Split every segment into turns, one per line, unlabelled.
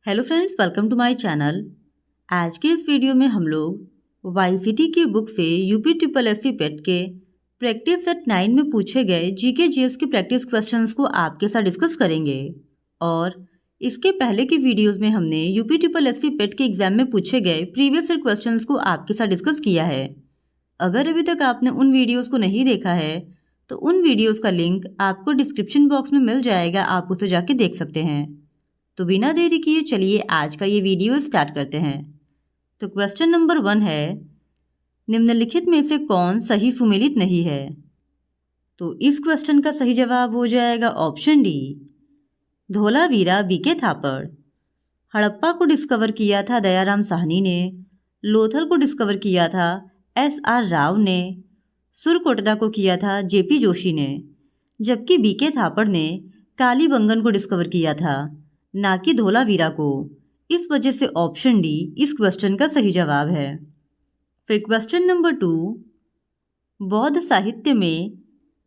Hello friends, welcome to my channel. आज के इस वीडियो में हम लोग वाईसीटी की बुक से यूपी ट्रिपल एससी पेट के प्रैक्टिस सेट 9 में पूछे गए जीके जीएस के प्रैक्टिस क्वेश्चंस को आपके साथ डिस्कस करेंगे। और इसके पहले की वीडियोस में हमने यूपी ट्रिपल एससी पेट के एग्जाम में पूछे गए प्रीवियस ईयर क्वेश्चंस को आपके साथ डिस्कस किया है। अगर अभी तक आपने उन वीडियोज़ को नहीं देखा है तो उन वीडियोज़ का लिंक आपको डिस्क्रिप्शन बॉक्स में मिल जाएगा, आप उसे जाके देख सकते हैं। तो बिना देरी किए चलिए आज का ये वीडियो स्टार्ट करते हैं। तो क्वेश्चन नंबर 1 है, निम्नलिखित में से कौन सही सुमेलित नहीं है? तो इस क्वेश्चन का सही जवाब हो जाएगा ऑप्शन डी, धोलावीरा बीके थापड़। हड़प्पा को डिस्कवर किया था दयाराम साहनी ने, लोथल को डिस्कवर किया था SR राव ने, सुरकोटदा को किया था JP जोशी ने, जबकि बीके थापड़ ने कालीबंगन को डिस्कवर किया था, ना कि धोलावीरा को। इस वजह से ऑप्शन डी इस क्वेश्चन का सही जवाब है। फिर क्वेश्चन नंबर 2, बौद्ध साहित्य में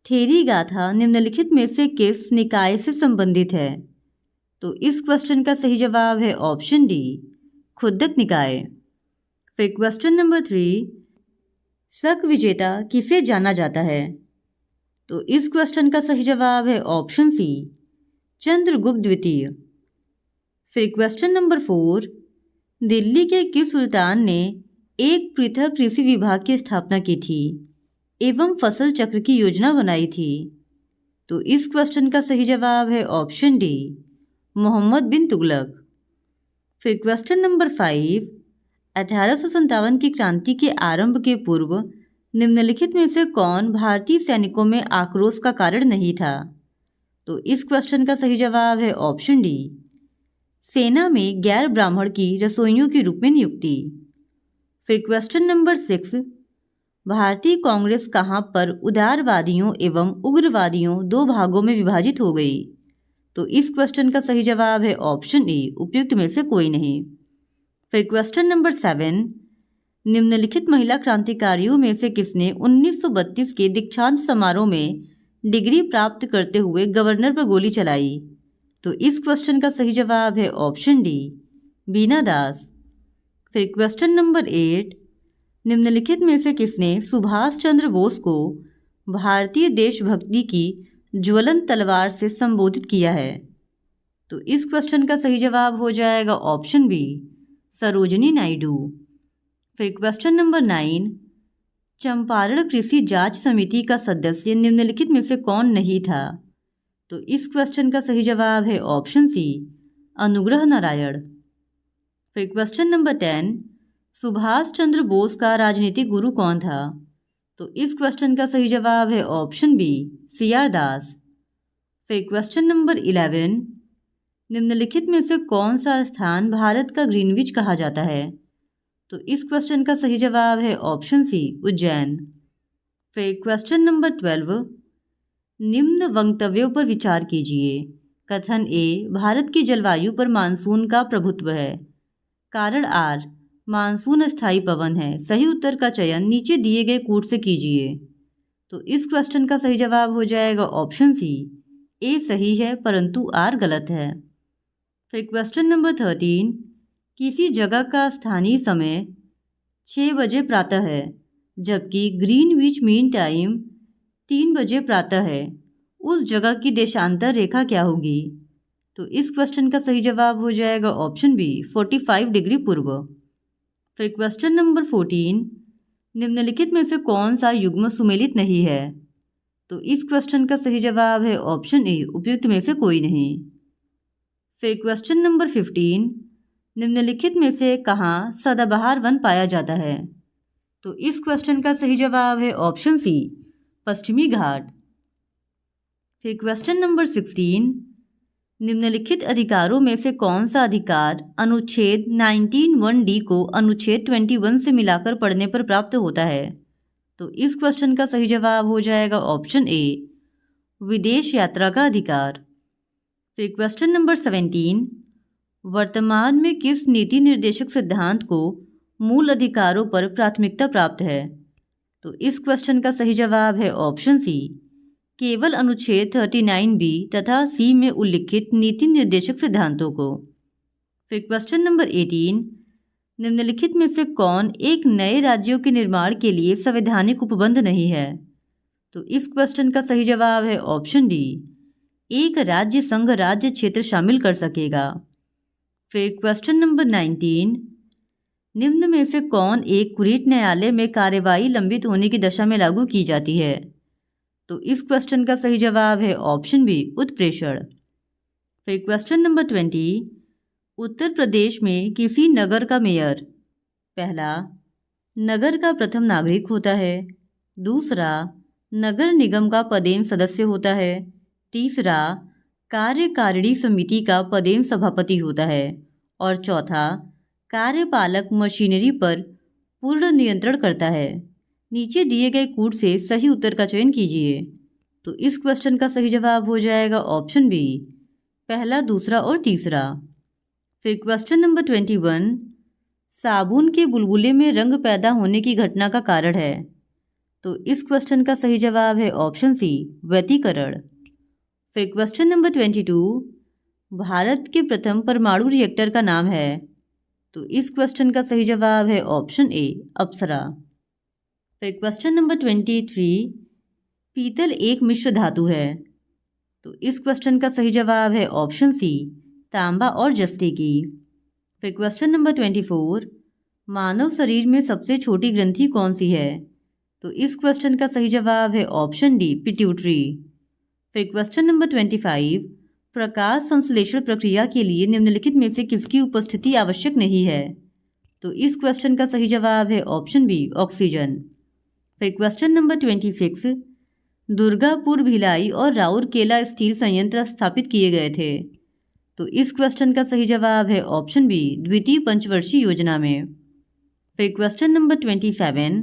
थेरी गाथा निम्नलिखित में से किस निकाय से संबंधित है? तो इस क्वेश्चन का सही जवाब है ऑप्शन डी, खुद्दक निकाय। फिर क्वेश्चन नंबर 3, शक विजेता किसे जाना जाता है? तो इस क्वेश्चन का सही जवाब है ऑप्शन सी, चंद्रगुप्त द्वितीय। फिर क्वेश्चन नंबर 4, दिल्ली के किस सुल्तान ने एक पृथक कृषि विभाग की स्थापना की थी एवं फसल चक्र की योजना बनाई थी? तो इस क्वेश्चन का सही जवाब है ऑप्शन डी, मोहम्मद बिन तुगलक। फिर क्वेश्चन नंबर 5, 1857 की क्रांति के आरंभ के पूर्व निम्नलिखित में से कौन भारतीय सैनिकों में आक्रोश का कारण नहीं था? तो इस क्वेश्चन का सही जवाब है ऑप्शन डी, सेना में गैर ब्राह्मण की रसोइयों के रूप में नियुक्ति। फिर क्वेश्चन नंबर 6, भारतीय कांग्रेस कहाँ पर उदारवादियों एवं उग्रवादियों दो भागों में विभाजित हो गई? तो इस क्वेश्चन का सही जवाब है ऑप्शन ए, उपयुक्त में से कोई नहीं। फिर क्वेश्चन नंबर 7, निम्नलिखित महिला क्रांतिकारियों में से किसने 1932 के दीक्षांत समारोह में डिग्री प्राप्त करते हुए गवर्नर पर गोली चलाई? तो इस क्वेश्चन का सही जवाब है ऑप्शन डी, बीना दास। फिर क्वेश्चन नंबर 8, निम्नलिखित में से किसने सुभाष चंद्र बोस को भारतीय देशभक्ति की ज्वलंत तलवार से संबोधित किया है? तो इस क्वेश्चन का सही जवाब हो जाएगा ऑप्शन बी, सरोजिनी नायडू। फिर क्वेश्चन नंबर 9, चंपारण कृषि जांच समिति का सदस्य निम्नलिखित में से कौन नहीं था? तो इस क्वेश्चन का सही जवाब है ऑप्शन सी, अनुग्रह नारायण। फिर क्वेश्चन नंबर 10, सुभाष चंद्र बोस का राजनीतिक गुरु कौन था? तो इस क्वेश्चन का सही जवाब है ऑप्शन बी, CR दास। फिर क्वेश्चन नंबर 11, निम्नलिखित में से कौन सा स्थान भारत का ग्रीनविच कहा जाता है? तो इस क्वेश्चन का सही जवाब है ऑप्शन सी, उज्जैन। फिर क्वेश्चन नंबर 12, निम्न वक्तव्यों पर विचार कीजिए। कथन ए, भारत की जलवायु पर मानसून का प्रभुत्व है। कारण आर, मानसून अस्थायी पवन है। सही उत्तर का चयन नीचे दिए गए कूट से कीजिए। तो इस क्वेश्चन का सही जवाब हो जाएगा ऑप्शन सी, ए सही है परंतु आर गलत है। फिर क्वेश्चन नंबर 13, किसी जगह का स्थानीय समय 6 बजे प्रातः है जबकि ग्रीनविच मीन टाइम 3 बजे प्रातः है, उस जगह की देशांतर रेखा क्या होगी? तो इस क्वेश्चन का सही जवाब हो जाएगा ऑप्शन बी, 45 डिग्री पूर्व। फिर क्वेश्चन नंबर 14, निम्नलिखित में से कौन सा युग्म सुमेलित नहीं है? तो इस क्वेश्चन का सही जवाब है ऑप्शन ए, उपयुक्त में से कोई नहीं। फिर क्वेश्चन नंबर 15, निम्नलिखित में से कहाँ सदाबहार वन पाया जाता है? तो इस क्वेश्चन का सही जवाब है ऑप्शन सी, पश्चिमी घाट। फिर क्वेश्चन नंबर 16, निम्नलिखित अधिकारों में से कौन सा अधिकार अनुच्छेद 19(1)(d) को अनुच्छेद 21 से मिलाकर पढ़ने पर प्राप्त होता है? तो इस क्वेश्चन का सही जवाब हो जाएगा ऑप्शन ए, विदेश यात्रा का अधिकार। फिर क्वेश्चन नंबर 17, वर्तमान में किस नीति निर्देशक सिद्धांत को मूल अधिकारों पर प्राथमिकता प्राप्त है? तो इस क्वेश्चन का सही जवाब है ऑप्शन सी, केवल अनुच्छेद 39B तथा C में उल्लिखित नीति निर्देशक सिद्धांतों को। फिर क्वेश्चन नंबर 18, निम्नलिखित में से कौन एक नए राज्यों के निर्माण के लिए संवैधानिक उपबंध नहीं है? तो इस क्वेश्चन का सही जवाब है ऑप्शन डी, एक राज्य संघ राज्य क्षेत्र शामिल कर सकेगा। फिर क्वेश्चन नंबर 19, निम्न में से कौन एक कुरीट न्यायालय में कार्यवाही लंबित होने की दशा में लागू की जाती है? तो इस क्वेश्चन का सही जवाब है ऑप्शन बी, उत्प्रेषण। फिर क्वेश्चन नंबर 20, उत्तर प्रदेश में किसी नगर का मेयर पहला, नगर का प्रथम नागरिक होता है, दूसरा, नगर निगम का पदेन सदस्य होता है, तीसरा, कार्यकारिणी समिति का पदेन सभापति होता है, और चौथा, कार्यपालक मशीनरी पर पूर्ण नियंत्रण करता है। नीचे दिए गए कूट से सही उत्तर का चयन कीजिए। तो इस क्वेश्चन का सही जवाब हो जाएगा ऑप्शन बी, पहला, दूसरा और तीसरा। फिर क्वेश्चन नंबर 21, साबुन के बुलबुले में रंग पैदा होने की घटना का कारण है। तो इस क्वेश्चन का सही जवाब है ऑप्शन सी, व्यतिकरण। फिर क्वेश्चन नंबर 22, भारत के प्रथम परमाणु रिएक्टर का नाम है। तो इस क्वेश्चन का सही जवाब है ऑप्शन ए, अप्सरा। फिर क्वेश्चन नंबर 23, पीतल एक मिश्र धातु है। तो इस क्वेश्चन का सही जवाब है ऑप्शन सी, तांबा और जस्ते की। फिर क्वेश्चन नंबर 24, मानव शरीर में सबसे छोटी ग्रंथि कौन सी है? तो इस क्वेश्चन का सही जवाब है ऑप्शन डी, पिट्यूटरी। फिर क्वेश्चन नंबर 25, प्रकाश संश्लेषण प्रक्रिया के लिए निम्नलिखित में से किसकी उपस्थिति आवश्यक नहीं है? तो इस क्वेश्चन का सही जवाब है ऑप्शन बी, ऑक्सीजन। फिर क्वेश्चन नंबर 26, दुर्गापुर, भिलाई और राउरकेला स्टील संयंत्र स्थापित किए गए थे। तो इस क्वेश्चन का सही जवाब है ऑप्शन बी, द्वितीय पंचवर्षीय योजना में। फिर क्वेश्चन नंबर 27,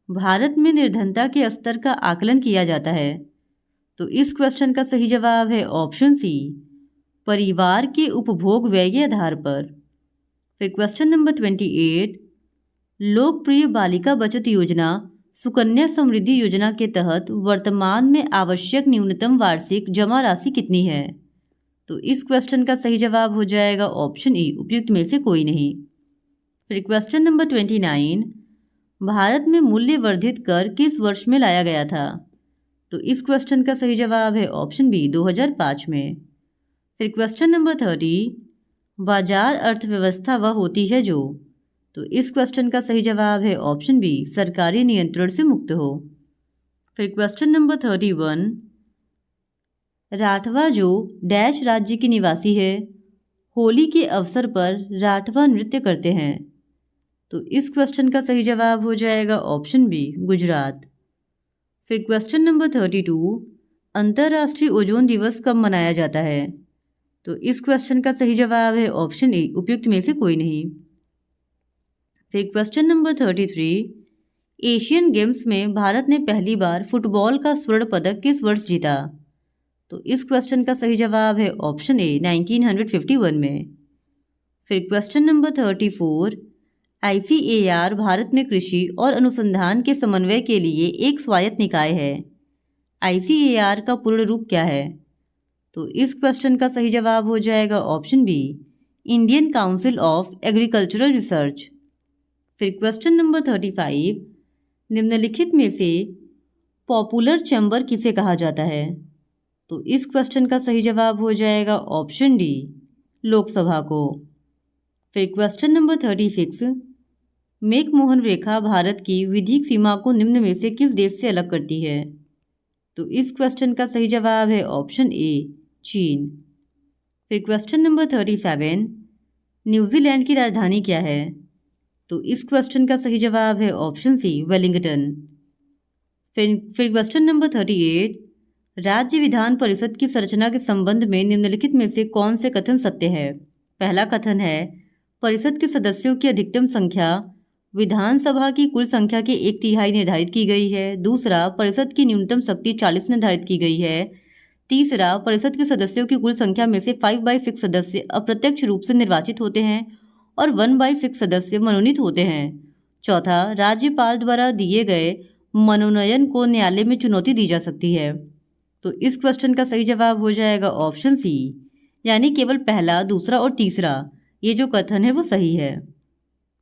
भारत में निर्धनता के स्तर का आकलन किया जाता है। तो इस क्वेश्चन का सही जवाब है ऑप्शन सी, परिवार के उपभोग व्यय के आधार पर। फिर क्वेश्चन नंबर 28, लोकप्रिय बालिका बचत योजना सुकन्या समृद्धि योजना के तहत वर्तमान में आवश्यक न्यूनतम वार्षिक जमा राशि कितनी है? तो इस क्वेश्चन का सही जवाब हो जाएगा ऑप्शन ई, उपयुक्त में से कोई नहीं। फिर क्वेश्चन नंबर 29, भारत में मूल्य वर्धित कर किस वर्ष में लाया गया था? तो इस क्वेश्चन का सही जवाब है ऑप्शन बी, 2005 में। फिर क्वेश्चन नंबर 30, बाजार अर्थव्यवस्था वह होती है जो। तो इस क्वेश्चन का सही जवाब है ऑप्शन बी, सरकारी नियंत्रण से मुक्त हो। फिर क्वेश्चन नंबर 31, राठवा जो डैश राज्य के निवासी है, होली के अवसर पर राठवा नृत्य करते हैं। तो इस क्वेश्चन का सही जवाब हो जाएगा ऑप्शन बी, गुजरात। फिर क्वेश्चन नंबर 32, अंतर्राष्ट्रीय ओजोन दिवस कब मनाया जाता है? तो इस क्वेश्चन का सही जवाब है ऑप्शन ए, उपयुक्त में से कोई नहीं। फिर क्वेश्चन नंबर 33, एशियन गेम्स में भारत ने पहली बार फुटबॉल का स्वर्ण पदक किस वर्ष जीता? तो इस क्वेश्चन का सही जवाब है ऑप्शन ए, 1951 में। फिर क्वेश्चन नंबर 34, ICAR भारत में कृषि और अनुसंधान के समन्वय के लिए एक स्वायत्त निकाय है। ICAR का पूर्ण रूप क्या है? तो इस क्वेश्चन का सही जवाब हो जाएगा option B, Indian Council of Agricultural Research. फिर क्वेश्चन नंबर 35, निम्नलिखित में से पॉपुलर चैम्बर किसे कहा जाता है? तो इस क्वेश्चन का सही जवाब हो जाएगा ऑप्शन डी, लोकसभा को। फिर क्वेश्चन नंबर 36, मैकमोहन रेखा भारत की विधिक सीमा को निम्न में से किस देश से अलग करती है? तो इस क्वेश्चन का सही जवाब है ऑप्शन ए, चीन। फिर क्वेश्चन नंबर 37, न्यूजीलैंड की राजधानी क्या है? तो इस क्वेश्चन का सही जवाब है ऑप्शन सी, वेलिंगटन। फिर क्वेश्चन नंबर 38, राज्य विधान परिषद की संरचना के संबंध में निम्नलिखित में से कौन से कथन सत्य है? पहला कथन है, परिषद के सदस्यों की अधिकतम संख्या विधानसभा की कुल संख्या के 1/3 निर्धारित की गई है। दूसरा, परिषद की न्यूनतम शक्ति 40 निर्धारित की गई है। तीसरा, परिषद के सदस्यों की कुल संख्या में से 5/6 सदस्य अप्रत्यक्ष रूप से निर्वाचित होते हैं और 1/6 सदस्य मनोनीत होते हैं। चौथा, राज्यपाल द्वारा दिए गए मनोनयन को न्यायालय में चुनौती दी जा सकती है। तो इस क्वेश्चन का सही जवाब हो जाएगा ऑप्शन सी, यानी केवल पहला, दूसरा और तीसरा, ये जो कथन है वो सही है।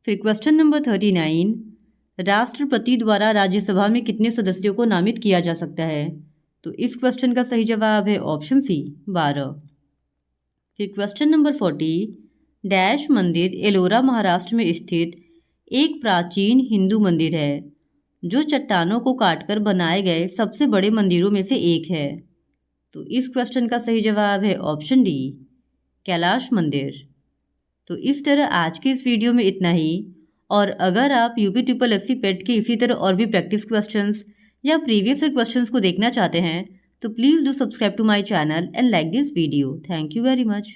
फिर क्वेश्चन नंबर 39, राष्ट्रपति द्वारा राज्यसभा में कितने सदस्यों को नामित किया जा सकता है? तो इस क्वेश्चन का सही जवाब है ऑप्शन सी 12। फिर क्वेश्चन नंबर 40, डैश मंदिर एलोरा महाराष्ट्र में स्थित एक प्राचीन हिंदू मंदिर है जो चट्टानों को काटकर बनाए गए सबसे बड़े मंदिरों में से एक है। तो इस क्वेश्चन का सही जवाब है ऑप्शन डी कैलाश मंदिर। तो इस तरह आज के इस वीडियो में इतना ही। और अगर आप यूपी ट्रिपल एससी पेट के इसी तरह और भी प्रैक्टिस क्वेश्चंस या प्रीवियस ईयर क्वेश्चंस को देखना चाहते हैं तो please do subscribe to my channel and like this video. Thank you very much.